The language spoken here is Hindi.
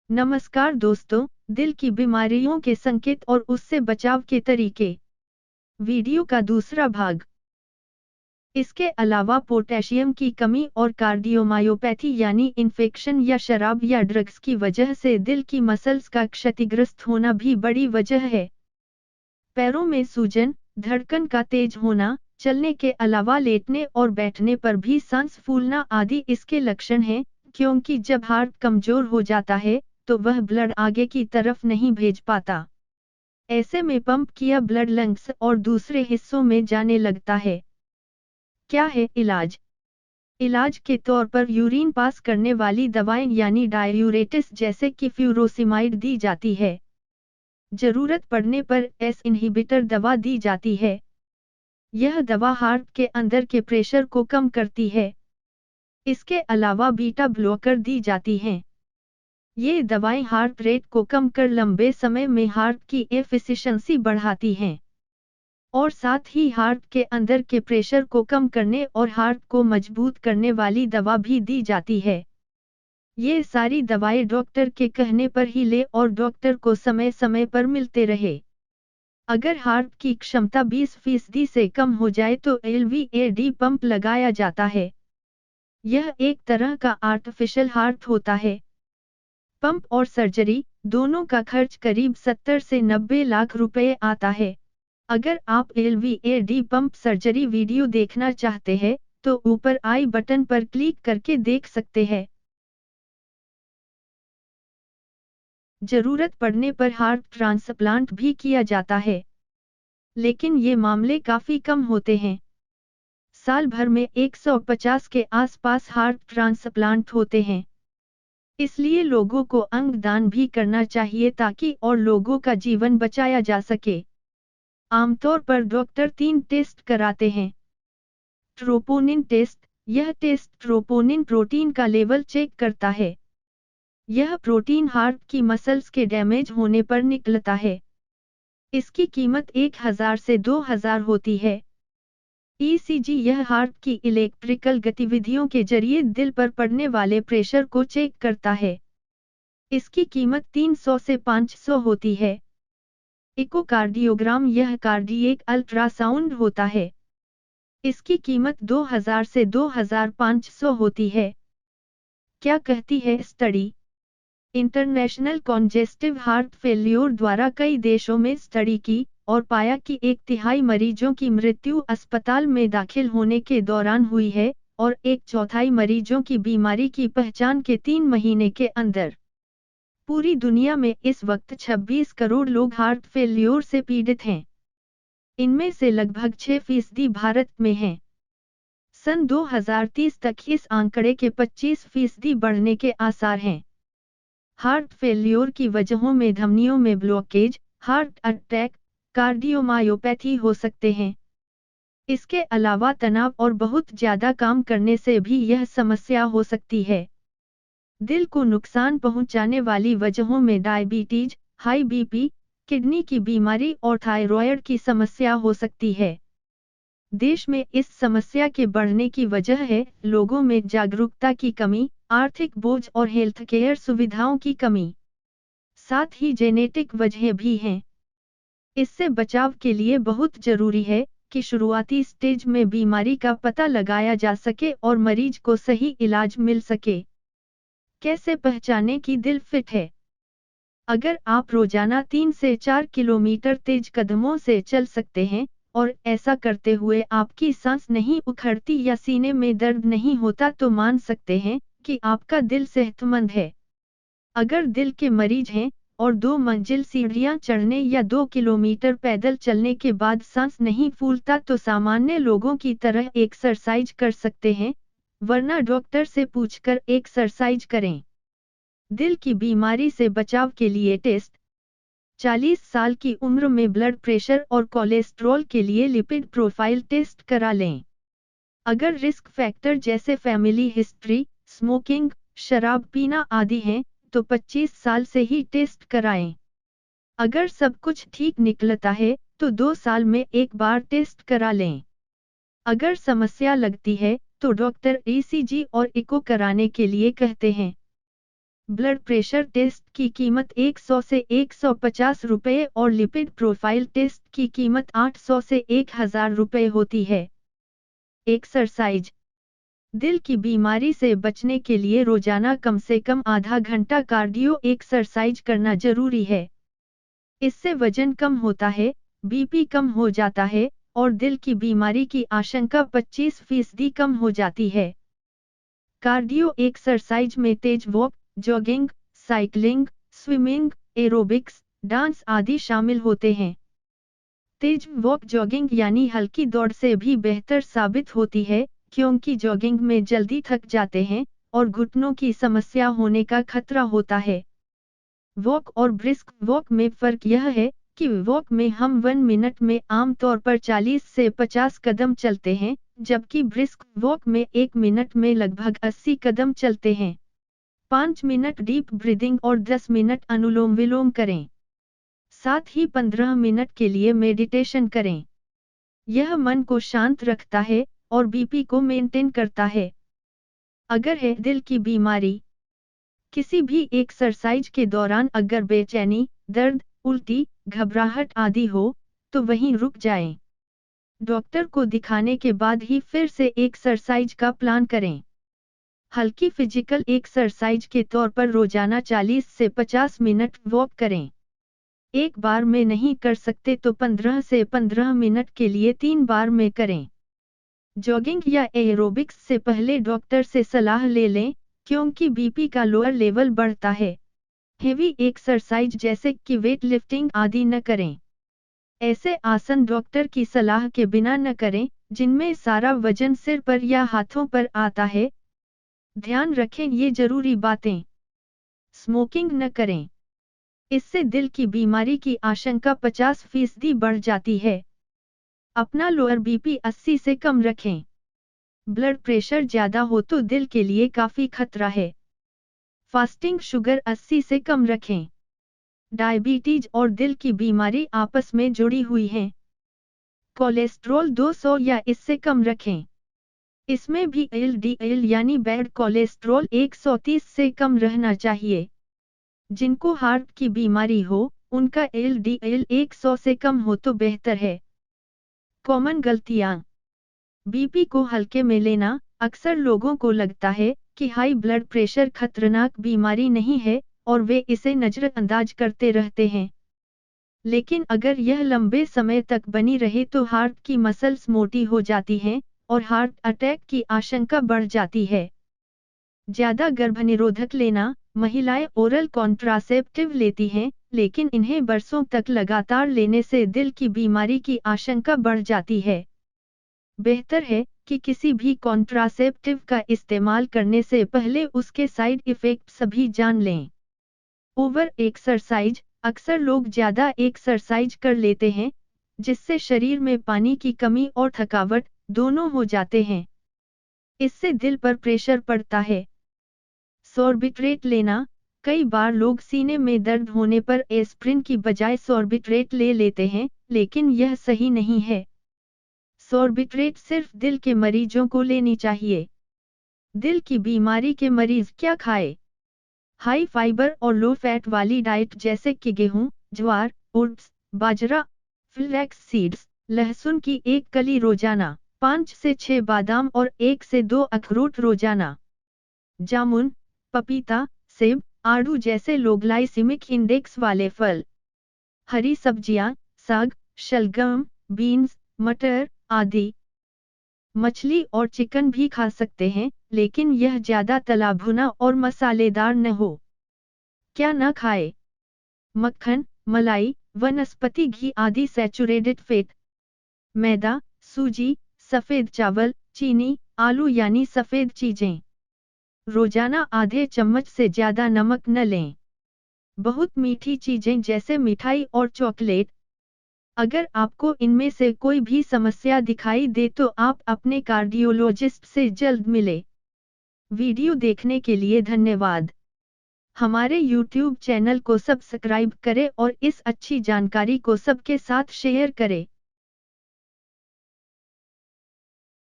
नमस्कार दोस्तों, दिल की बीमारियों के संकेत और उससे बचाव के तरीके। वीडियो का दूसरा भाग। इसके अलावा पोटेशियम की कमी और कार्डियोमायोपैथी यानी इन्फेक्शन या शराब या ड्रग्स की वजह से दिल की मसल्स का क्षतिग्रस्त होना भी बड़ी वजह है। पैरों में सूजन, धड़कन का तेज होना, चलने के अलावा लेटने और बैठने पर भी सांस फूलना आदि इसके लक्षण हैं, क्योंकि जब हार्ट कमजोर हो जाता है तो वह ब्लड आगे की तरफ नहीं भेज पाता। ऐसे में पंप किया ब्लड लंग्स और दूसरे हिस्सों में जाने लगता है। क्या है इलाज? इलाज के तौर पर यूरिन पास करने वाली दवाएं यानी डाययूरेटिस जैसे कि फ्यूरोसिमाइड दी जाती है। जरूरत पड़ने पर एस इनहिबिटर दवा दी जाती है। यह दवा हार्ट के अंदर के प्रेशर को कम करती है। इसके अलावा बीटा ब्लॉकर दी जाती हैं। ये दवाएं हार्ट रेट को कम कर लंबे समय में हार्ट की एफिशिएंसी बढ़ाती हैं और साथ ही हार्ट के अंदर के प्रेशर को कम करने और हार्ट को मजबूत करने वाली दवा भी दी जाती है। ये सारी दवाएं डॉक्टर के कहने पर ही ले और डॉक्टर को समय समय पर मिलते रहे। अगर हार्ट की क्षमता 20% से कम हो जाए तो एलवीएडी पंप लगाया जाता है। यह एक तरह का आर्टिफिशियल हार्ट होता है। पंप और सर्जरी दोनों का खर्च करीब 70 से 90 लाख रुपए आता है। अगर आप एलवीएडी पंप सर्जरी वीडियो देखना चाहते हैं तो ऊपर आई बटन पर क्लिक करके देख सकते हैं। जरूरत पड़ने पर हार्ट ट्रांसप्लांट भी किया जाता है, लेकिन ये मामले काफी कम होते हैं। साल भर में 150 के आसपास हार्ट ट्रांसप्लांट होते हैं। इसलिए लोगों को अंग दान भी करना चाहिए ताकि और लोगों का जीवन बचाया जा सके। आमतौर पर डॉक्टर 3 टेस्ट कराते हैं। ट्रोपोनिन टेस्ट, यह टेस्ट ट्रोपोनिन प्रोटीन का लेवल चेक करता है। यह प्रोटीन हार्ट की मसल्स के डैमेज होने पर निकलता है। इसकी कीमत 1000 से 2000 होती है। ईसीजी, यह हार्ट की इलेक्ट्रिकल गतिविधियों के जरिए दिल पर पड़ने वाले प्रेशर को चेक करता है। इसकी कीमत 300 से 500 होती है। इकोकार्डियोग्राम, यह कार्डियक अल्ट्रासाउंड होता है। इसकी कीमत 2000 से 2500 होती है। क्या कहती है study? International congestive heart failure द्वारा कई देशों में स्टडी की और पाया कि 1/3 मरीजों की मृत्यु अस्पताल में दाखिल होने के दौरान हुई है और 1/4 मरीजों की बीमारी की पहचान के 3 महीने के अंदर। पूरी दुनिया में इस वक्त 26 करोड़ लोग हार्ट फेल्योर से पीड़ित हैं। इनमें से लगभग 6% भारत में हैं। सन 2030 तक इस आंकड़े के 25% बढ़ने के आसार हैं। हार्ट फेल्योर की वजहों में धमनियों में ब्लॉकेज, हार्ट अटैक, कार्डियोमायोपैथी हो सकते हैं। इसके अलावा तनाव और बहुत ज्यादा काम करने से भी यह समस्या हो सकती है। दिल को नुकसान पहुंचाने वाली वजहों में डायबिटीज, हाई बीपी, किडनी की बीमारी और थायराइड की समस्या हो सकती है। देश में इस समस्या के बढ़ने की वजह है लोगों में जागरूकता की कमी, आर्थिक बोझ और हेल्थ केयर सुविधाओं की कमी। साथ ही जेनेटिक वजहें भी हैं। इससे बचाव के लिए बहुत जरूरी है कि शुरुआती स्टेज में बीमारी का पता लगाया जा सके और मरीज को सही इलाज मिल सके। कैसे पहचाने कि दिल फिट है? अगर आप रोजाना 3 से 4 किलोमीटर तेज कदमों से चल सकते हैं और ऐसा करते हुए आपकी सांस नहीं उखड़ती या सीने में दर्द नहीं होता तो मान सकते हैं कि आपका दिल सेहतमंद है। अगर दिल के मरीज हैं और 2 मंजिल सीढ़ियां चढ़ने या 2 किलोमीटर पैदल चलने के बाद सांस नहीं फूलता तो सामान्य लोगों की तरह एक्सरसाइज कर सकते हैं, वरना डॉक्टर से पूछकर एक्सरसाइज करें। दिल की बीमारी से बचाव के लिए टेस्ट। 40 साल की उम्र में ब्लड प्रेशर और कोलेस्ट्रॉल के लिए लिपिड प्रोफाइल टेस्ट करा लें। अगर रिस्क फैक्टर जैसे फैमिली हिस्ट्री, स्मोकिंग, शराब पीना आदि हैं तो 25 साल से ही टेस्ट कराएं। अगर सब कुछ ठीक निकलता है तो 2 साल में एक बार टेस्ट करा लें। अगर समस्या लगती है तो डॉक्टर ईसीजी और इको कराने के लिए कहते हैं। ब्लड प्रेशर टेस्ट की कीमत 100 से 150 रुपये और लिपिड प्रोफाइल टेस्ट की कीमत 800 से 1000 रुपये होती है। एक्सरसाइज। दिल की बीमारी से बचने के लिए रोजाना कम से कम आधा घंटा कार्डियो एक्सरसाइज करना जरूरी है। इससे वजन कम होता है, बीपी कम हो जाता है और दिल की बीमारी की आशंका 25% कम हो जाती है। कार्डियो एक्सरसाइज में तेज walk, jogging, cycling, swimming, aerobics, dance आदि शामिल होते हैं। तेज वॉक जॉगिंग यानी हल्की दौड़ से भी बेहतर साबित होती है, क्योंकि जॉगिंग में जल्दी थक जाते हैं और घुटनों की समस्या होने का खतरा होता है। वॉक और ब्रिस्क वॉक में फर्क यह है कि वॉक में हम 1 मिनट में आमतौर पर 40 से 50 कदम चलते हैं, जबकि ब्रिस्क वॉक में 1 मिनट में लगभग 80 कदम चलते हैं। 5 मिनट डीप ब्रीदिंग और 10 मिनट अनुलोम विलोम करें। साथ ही 15 मिनट के लिए मेडिटेशन करें। यह मन को शांत रखता है और बीपी को मेंटेन करता है। अगर है दिल की बीमारी, किसी भी एक्सरसाइज के दौरान अगर बेचैनी, दर्द, उल्टी, घबराहट आदि हो, तो वहीं रुक जाएं। डॉक्टर को दिखाने के बाद ही फिर से एक्सरसाइज का प्लान करें। हल्की फिजिकल एक्सरसाइज के तौर पर रोजाना 40 से 50 मिनट वॉक करें। एक बार में नहीं कर सकते तो 15 से 15 मिनट के लिए 3 बार में करें। जॉगिंग या एरोबिक्स से पहले डॉक्टर से सलाह ले लें, क्योंकि बीपी का लोअर लेवल बढ़ता है। हेवी एक्सरसाइज जैसे कि वेट लिफ्टिंग आदि न करें। ऐसे आसन डॉक्टर की सलाह के बिना न करें, जिनमें सारा वजन सिर पर या हाथों पर आता है। ध्यान रखें ये जरूरी बातें। स्मोकिंग न करें। इससे दिल की बीमारी की आशंका 50% बढ़ जाती है। अपना लोअर बीपी 80 से कम रखें। ब्लड प्रेशर ज्यादा हो तो दिल के लिए काफी खतरा है। फास्टिंग शुगर 80 से कम रखें। डायबिटीज और दिल की बीमारी आपस में जुड़ी हुई हैं। कोलेस्ट्रॉल 200 या इससे कम रखें। इसमें भी LDL यानी बैड कोलेस्ट्रॉल 130 से कम रहना चाहिए। जिनको हार्ट की बीमारी हो, उनका LDL 100 से कम हो तो बेहतर है। कॉमन गलतियां। बीपी को हल्के में लेना। अक्सर लोगों को लगता है कि हाई ब्लड प्रेशर खतरनाक बीमारी नहीं है और वे इसे नजरअंदाज करते रहते हैं। लेकिन अगर यह लंबे समय तक बनी रहे तो हार्ट की मसल्स मोटी हो जाती हैं और हार्ट अटैक की आशंका बढ़ जाती है। ज्यादा गर्भनिरोधक लेना। महिलाएं ओरल कॉन्ट्रासेप्टिव लेती हैं, लेकिन इन्हें बरसों तक लगातार लेने से दिल की बीमारी की आशंका बढ़ जाती है। बेहतर है कि किसी भी कॉन्ट्रासेप्टिव का इस्तेमाल करने से पहले उसके साइड इफेक्ट्स भी जान लें। Over exercise. अक्सर लोग ज्यादा एक्सरसाइज कर लेते हैं, जिससे शरीर में पानी की कमी और थकावट दोनों हो जाते हैं। इससे दिल पर प्रेशर पड़ता है। सॉर्बिट्रेट लेना। कई बार लोग सीने में दर्द होने पर एस्प्रिन की बजाय सॉर्बिट्रेट ले लेते हैं, लेकिन यह सही नहीं है। सॉर्बिट्रेट सिर्फ दिल के मरीजों को लेनी चाहिए। दिल की बीमारी के मरीज क्या खाएं? हाई फाइबर और लो फैट वाली डाइट जैसे कि गेहूं, ज्वार, ओट्स, बाजरा, फ्लैक्स सीड्स, लहसुन की एक कली रोजाना, 5 से 6 बादाम और 1 से 2 अखरोट रोजाना। जामुन, पपीता, सेब, आड़ू जैसे लो ग्लाइसेमिक इंडेक्स वाले फल। हरी सब्जियां, साग, शलगम, बीन्स, मटर आदि। मछली और चिकन भी खा सकते हैं, लेकिन यह ज्यादा तला भुना और मसालेदार न हो। क्या न खाए? मक्खन, मलाई, वनस्पति घी आदि सैचुरेटेड फैट। मैदा, सूजी, सफेद चावल, चीनी, आलू यानी सफेद चीजें। रोजाना आधे चम्मच से ज्यादा नमक न लें। बहुत मीठी चीजें जैसे मिठाई और चॉकलेट। अगर आपको इनमें से कोई भी समस्या दिखाई दे तो आप अपने कार्डियोलॉजिस्ट से जल्द मिलें। वीडियो देखने के लिए धन्यवाद। हमारे YouTube चैनल को सब्सक्राइब करें और इस अच्छी जानकारी को सबके साथ शेयर करें।